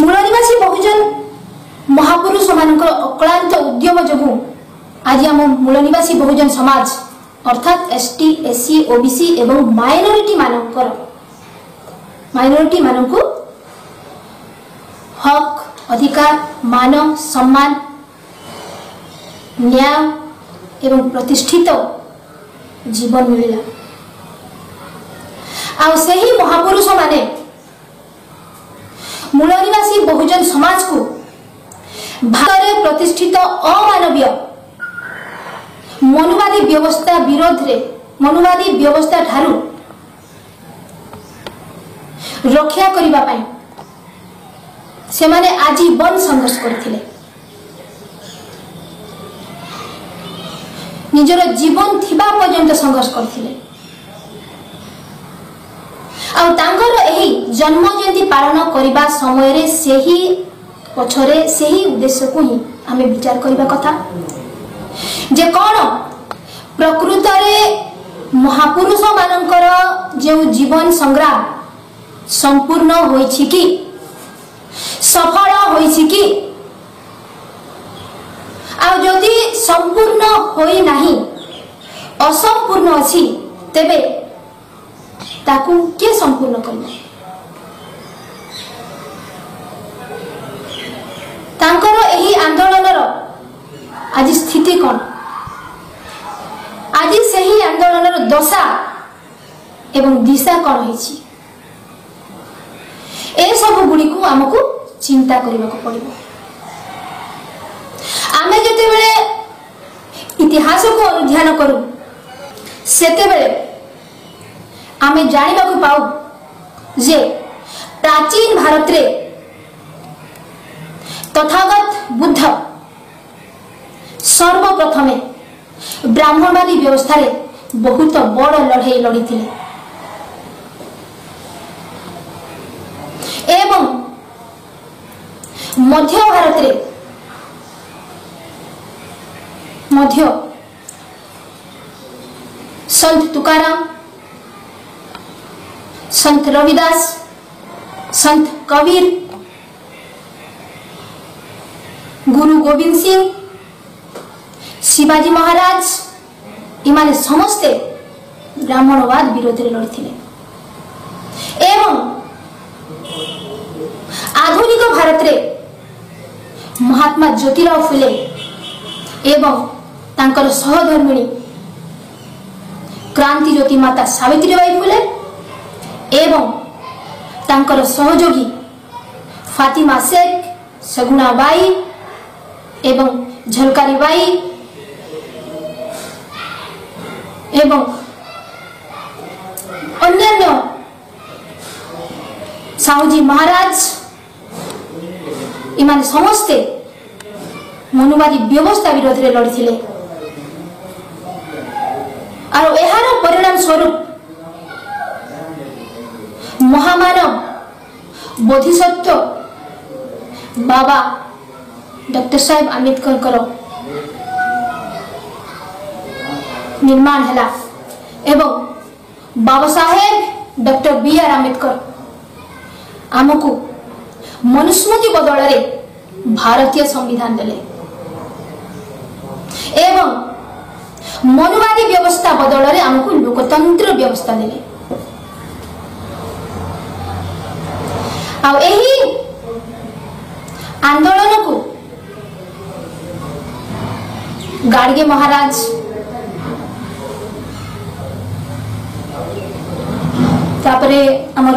मूल निवासी बहुजन महापुरुष मानकर अक्लांत उद्यम जोगु आज आम मूल निवासी बहुजन समाज अर्थात एसटी एससी ओबीसी एवं माइनॉरिटी मानकु हक अधिकार मान सम्मान न्याय एवं प्रतिष्ठित जीवन मिलला। आ सही महापुरुष माने मूल निवासी बहुजन समाज को भारत में प्रतिष्ठित अमानवीय मनुवादी व्यवस्था विरोध रे मनुवादी व्यवस्था ठारू रक्षा करिबा पई से माने आजीवन संघर्ष करथिले। निजर जीवन थिबा पर्यंत संघर्ष करथिले। आ तांकर एही जन्म जयंती पालन करिबा समय रे सेही पछरे सेही उद्देश्य को ही आमे विचार करिबा कथा जे कौन प्रकृत रे महापुरुष मानकर जो जीवन संग्राम संपूर्ण होइछि कि सफल होइछि कि आ जदि संपूर्ण होई नाही असंपूर्ण अछि तेबे ताकू के संपूर्ण करबो। तांकर एही आंदोलनर आज स्थिति कौन आज सही आंदोलनर दशा एवं दिशा कौन होइछि ए सब गुडी को हमकु चिंता करबा को पड़िबो। आमे जते बेले इतिहास को अध्ययन करू सेते बेले आमे जानिबा को पाऊ जे प्राचीन भारत रे तथागत बुद्ध सर्वप्रथमे ब्राह्मणवादी व्यवस्था रे बहुत बड़ लड़ाई लड़ी थिले एवं मध्य भारत रे मध्य संत तुकाराम संत रविदास संत कबीर गुरु गोविंद सिंह शिवाजी महाराज इमाने समस्ते ब्राह्मणवाद विरोध रे लड़थिले एवं आधुनिक भारत रे महात्मा ज्योतिराव फुले एवं तांकर सहधर्मिणी क्रांति ज्योति माता सावित्रीबाई फुले एवं तांकर सहयोगी फातिमा शेख सगुणाबाई एवं झलकारी बाई एवं अन्यान्य साहूजी महाराज इमाने समस्ते मनुवादी व्यवस्था विरोध रे लड़थिले और एहार परिणाम स्वरूप महामानव बोधिसत्व बाबा डॉक्टर साहेब आंबेडकर करो निर्माण हैला एवं Baba Saheb doctor B are Ambedkar आमको मनुस्मृति बदल रे भारतीय संविधान देले एवं मनुवादी व्यवस्था बदल रे आमको लोकतंत्र व्यवस्था देले। आ एही आंदोलन को गाड़गे महाराज तापरे हमर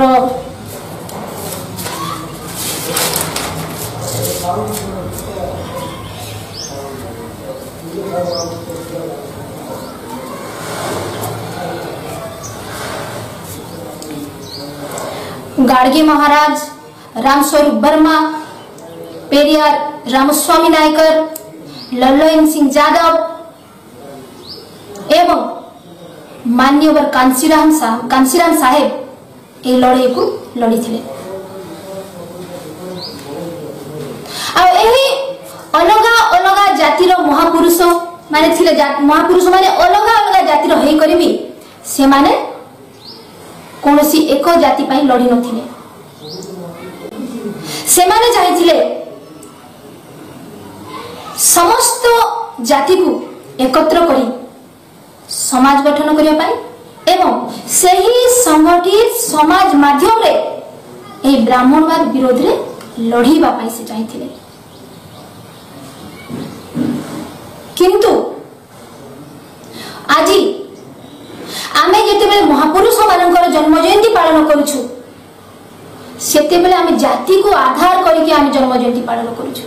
गाड़गे महाराज रामस्वरूप वर्मा पेरियार रामस्वामी नायकर लल्लयन सिंह यादव एवं मान्यवर कांसीराम साहेब ए लड़ाई को लड़ी थे। अलग अलग जातिर महापुरुष माने थिले महापुरुष माने अलग अलग जातिर होई करी भी से माने कोनोसी एक जाति पई लड़ी नथिले से माने चाहिए समस्त जाति को एकत्र करी समाज गठन करने पाई एवं सही संगठित समाज माध्यम रे ए ब्राह्मणवाद विरोध रे लड़ीबा पाई से चाहिए। किंतु आज आमे जेतेबेले महापुरुष मानकर जन्म जयंती पालन करूछु सेतेबेले आमे जाति को आधार करके आमे जन्म जयंती पालन करूछु।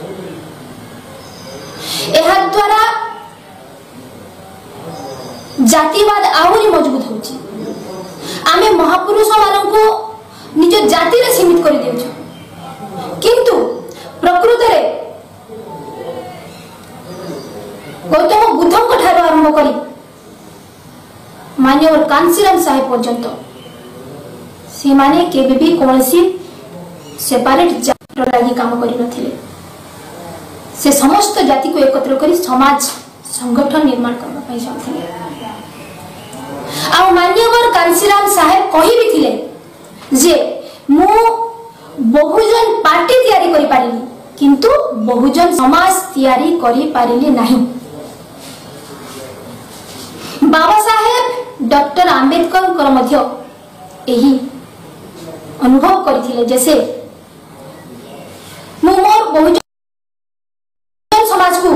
एहा द्वारा जातिवाद आहुरी मजबूत होची। आमे महापुरुष माननको निज जाति रे सीमित कर देउछु किंतु प्रकृत रे गौतम बुद्धଙ୍କ ଠାରୁ आरंभ करी मान्यवर कांसीराम साहेब पर्यंत से माने केबे भी कोनसी सेपरेट जाति लागि काम करि नथिले। से समस्त जाति को एकत्र करी समाज संगठन निर्माण करबा पई चाहथिले। आ मान्यवर कांसीराम साहेब कहि भी थिले जे मु बहुजन पार्टी तैयारी करि पारिली किंतु बहुजन समाज तैयारी करि पारिली नाही। बाबा साहेब डॉक्टर आंबेडकर कर मध्य एही अनुभव करथिले जैसे मु मोर बहुजन समाज को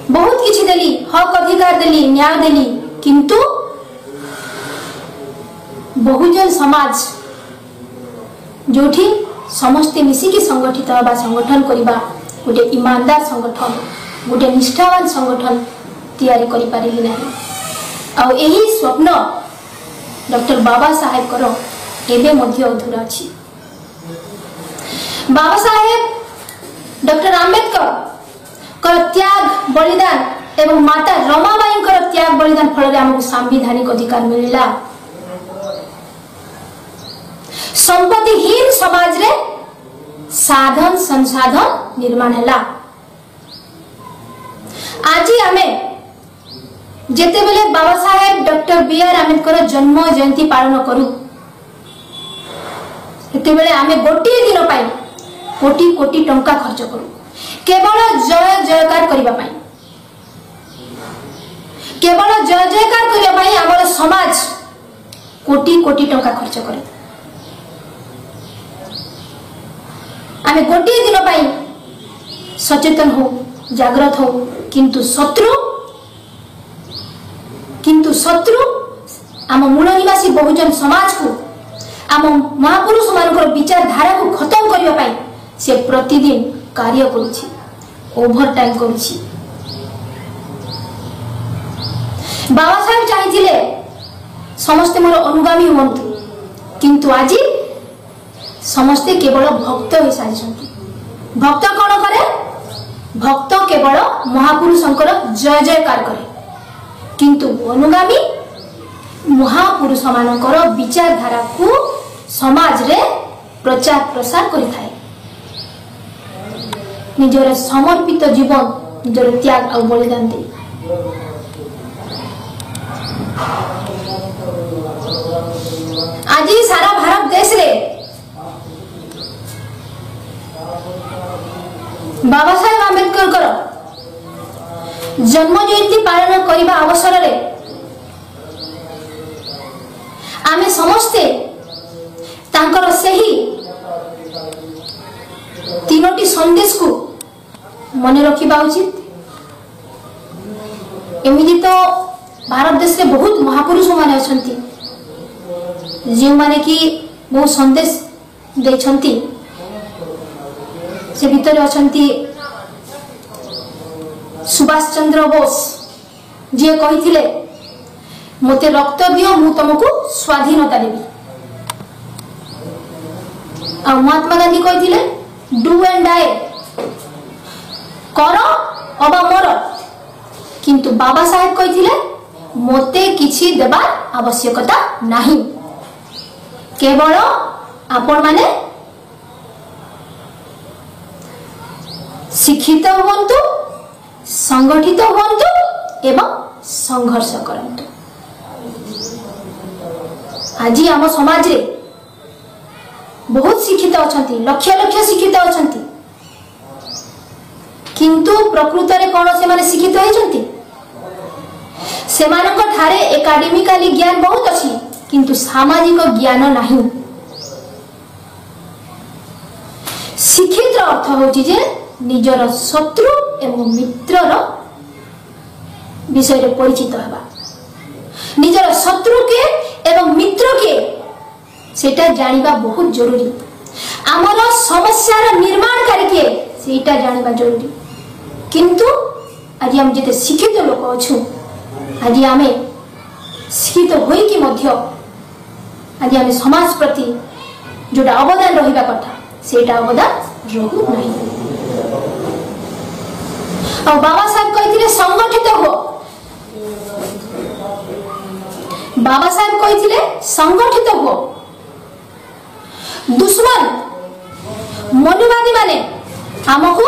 बहुत किछि देली हक अधिकार देली न्याय देली किंतु बहुजन समाज जोठी समस्ते मिसिकी संगठित होगा संगठन करिबा गोटे ईमानदार संगठन गोटे निष्ठावान संगठन तैयारी करि पारिली नाही। आ एही स्वप्न डॉक्टर बाबा साहेब करो एबे मध्य अधूरा अछि। बाबा साहेब डॉक्टर आंबेडकर कर त्याग बलिदान एवं माता रमाबाई कर त्याग बलिदान फल रे हमको संवैधानिक अधिकार मिलिला। संपत्तिहीन समाज रे साधन संसाधन निर्माण हैला। आज हमें जेते बेले Baba Saheb doctor B are Ambedkar जन्म जयंती पालन करू सेते बेले हमें गोटे दिन पाई कोटी कोटी टंका खर्च करू केवल जय जयकार करिबा पाई केवल जय जयकार करिबा पाई हमर समाज कोटी कोटी टंका खर्च करे। आमे गोटे दिन पाई सचेतन हो जागृत हो किंतु शत्रु आम मूल निवासी बहुजन समाज को आम महापुरुष मानकर विचारधारा को खत्म करने पाई से प्रतिदिन कार्य करुछि ओभर टाइम करुछि। बाबा साहेब चाहिए समस्ते मोर अनुगामी हुंतु किंतु आज समस्ते केवल भक्त हो सारी। भक्त कौन करे भक्त केवल महापुरुषंकर जय जयकार करे किंतु अनुगामी महापुरुष मानकर विचारधारा को समाज रे प्रचार प्रसार करि थाए। निजर समर्पित जीवन निजर त्याग और बलिदान दे आज सारा भारत देश रे बाबा साहेब आंबेडकर कर जन्म जयंती पालन करने अवसर रे आमे समस्ते तांकर सही तीनोटी संदेश को मन रखा उचित। एमती तो भारत देश में बहुत महापुरुष माने अछंती जो माने कि बहुत संदेश देछंती से भीतर अछंती सुभाष चंद्र बोस जे कहिथिले मते रक्त दियो मु तुमको स्वाधीनता देबी। आ Mahatma Gandhi कहिथिले do and die कर अबा मोर किंतु बाबा साहेब कहिथिले मते किछि देबा आवश्यकता नाही केवल आपण माने शिक्षित हुंतु संगठित हुंतु एवं संघर्ष करंतु। आज आम समाज रे बहुत शिक्षित अच्छा लक्ष लक्ष शिक्षित अच्छा किंतु प्रकृत में कौन से माने शिक्षित होती सेमानक ठारे एकाडेमिकाली ज्ञान बहुत अच्छी किंतु सामाजिक ज्ञान नहीं। शिक्षित अर्थ होची जे निजर शत्रु एवं मित्रर विषय रे परिचित हेबा निजर शत्रु के एवं मित्र के सेटा जानिबा बहुत जरूरी। आमर समस्यार निर्माणकारी के सेटा जानिबा जरूरी किंतु आज हम जते शिक्षित लोक अछु आज आम शिक्षित होई कि मध्य आज आम समाज प्रति जोटा अवदान रहिबा कथा सेटा अवदान रहू नहीं। और बाबा साहब कहते संगठित हो बाबा साहब कहते संगठित हो दुश्मन मनुवादी माने आमको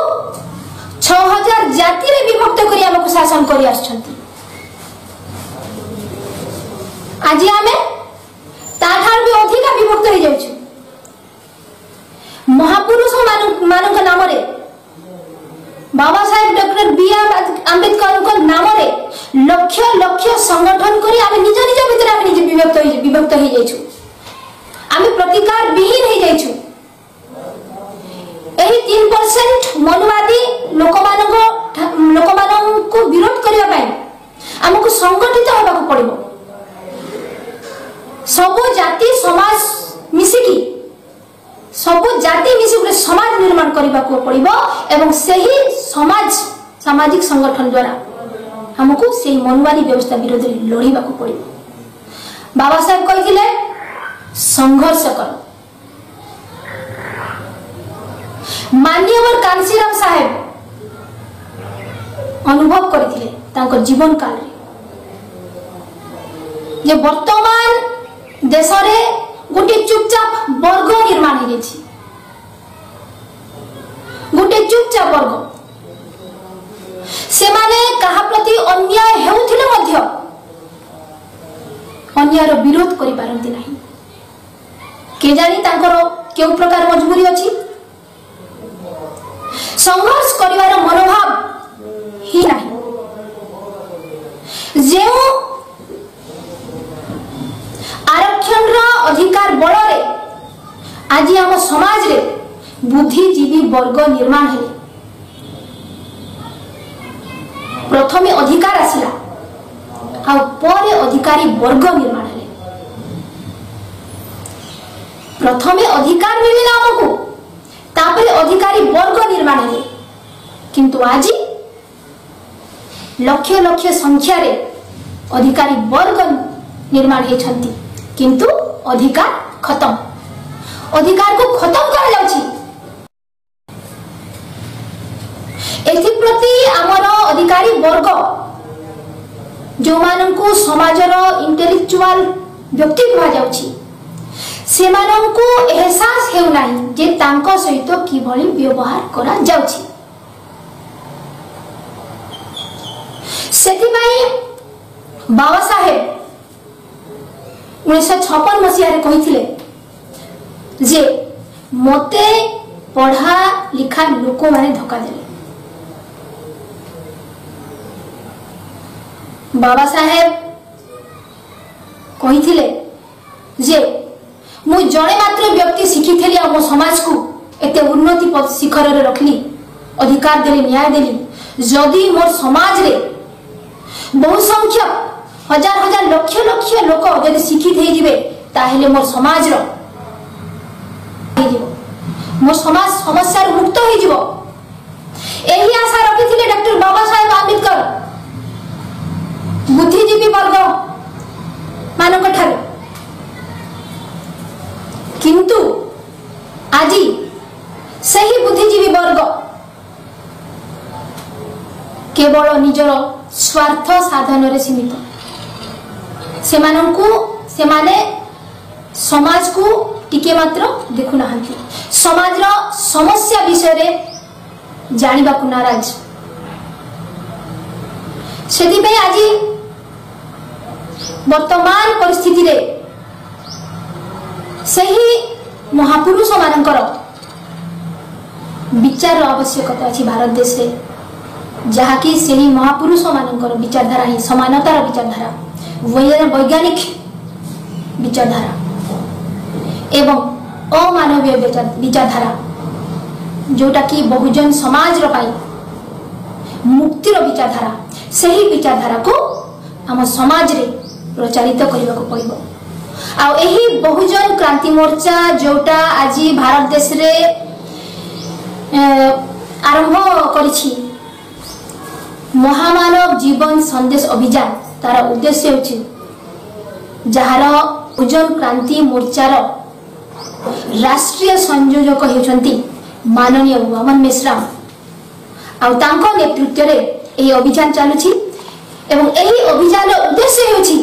6000 जाति रे विभक्त करी आमको शासन करी आछंती आज आमे ताठार भी अधिक विभक्त हो जाउछु। महापुरुष मानक नाम रे Baba Saheb doctor B are Ambedkar को नाम रे लक्ष लक्ष संगठन करी आमे निज निज भीतर आमे निज विभक्त हो जाइछु आमे प्रतिकार विहीन हो जाइछु। एही 3% मनुवादी लोक को विरोध करिया पाए हमको संगठित होबा को पड़िबो सब जाति समाज मिसिकी सब जाति मिसिक समाज निर्माण करने को पड़िबो एवं सही समाज सामाजिक संगठन द्वारा हमको सही मनुवादी व्यवस्था विरोध लड़िबा को पड़िबो। बाबा साहब कहिथिले संघर्ष कर मान्यवर कांसीराम साहेब अनुभव करथिले तांको जीवन काल रे जे वर्तमान देश रे गोटे चुपचाप वर्ग निर्माण हो जाए गोटे चुपचाप वर्ग से माने कहा प्रति अन्याय हेउथिले मध्य अन्यायर विरोध करि पारंती नहीं के जानी तांकर केउ प्रकार मजबूरी अछि संघर्ष करिवार मनोभाव ही नहीं जेउ आरक्षण अधिकार बल रे आज आम समाज रे बुद्धिजीवी वर्ग निर्माण है प्रथमे अधिकार आसिला आ परे अधिकारी वर्ग निर्माण है प्रथमे अधिकार मिलिला हमको तापरे अधिकारी वर्ग निर्माण है किंतु आज लक्ष लक्ष संख्या रे अधिकारी वर्ग निर्माण हेछंती किंतु अधिकार खत्म अधिकार को खत्म करा जाउछि। एथि प्रति हमर अधिकारी वर्ग जो माननको समाजर इंटेलेक्चुअल व्यक्ति कहा जाउछि से माननको एहसास हेउ नाही जे तांको सहित कि भली व्यवहार करा जाउछि। सेति भाई बाबा साहेब 1956 मसीह कही जे मते पढ़ा लिखा लोक माने धोखा देले। बाबा साहेब कही जे मु जड़े मात्र व्यक्ति शिखी आ मो समाज को एते उन्नति शिखर रे रखली अधिकार देली न्याय देली जदि मोर समाज रे बहु संख्यक हजार हजार लक्ष लक्ष लोक यदि शिक्षित हो जिवे ताहेले मोर समाज रो मोर समाज समस्या मुक्त हो जिवो एही आशा रखिथिले डॉक्टर बाबा साहेब आंबेडकर बुद्धिजीवी वर्ग मानक ठारे किंतु आज सही बुद्धिजीवी वर्ग केवल निजर स्वार्थ साधन रे सीमित सेमाने समाज को टिके मात्र देखु नाहंती समाज रो समस्या विषय रे जानिबा को नाराज सेति पे आज वर्तमान परिस्थिति रे सही महापुरुष मानकर विचार आवश्यकता अच्छी भारत देश रे जहाँकि से ही महापुरुष मानकर विचारधारा ही समानतार विचारधारा वैज्ञानिक विचारधारा एवं अमानवीय विचारधारा जोटा कि बहुजन समाज मुक्तिर विचारधारा से ही विचारधारा को आम समाज रे प्रचारित करने को पड़ो। आही बहुजन क्रांति मोर्चा जोटा आज भारत देश रे आरंभ करिछि महामानव जीवन संदेश अभियान तार उद्देश्य होछि जार बहुजन क्रांति मोर्चार राष्ट्रीय संयोजक होती माननीय वामन मेश्राम आउ नेतृत्व रे यह अभियान चलुछि एवं यही अभियान उद्देश्य होछि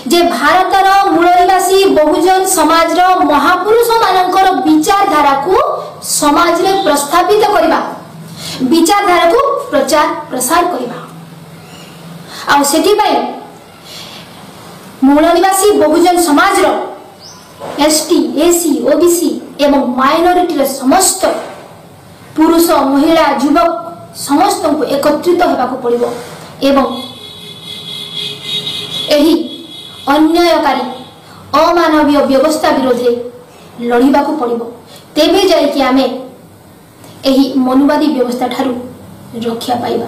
जे भारतर मूल निवासी बहुजन समाज महापुरुष मानकर विचारधारा को समाज रे प्रस्थापित करबा विचारधारा को प्रचार प्रसार करबा आ सेठी पय मूल निवासी Bahujan Samaj ST AC OBC एवं माइनॉरिटी समस्त पुरुष महिला युवक समस्त को एकत्रित होगा पड़ो एवं यही अन्यायकारी अमानवीय व्यवस्था विरोधे लड़िबा पड़ो तेबे जाइए आमे यही मनुवादी व्यवस्था ठारू रक्षा पाइबा।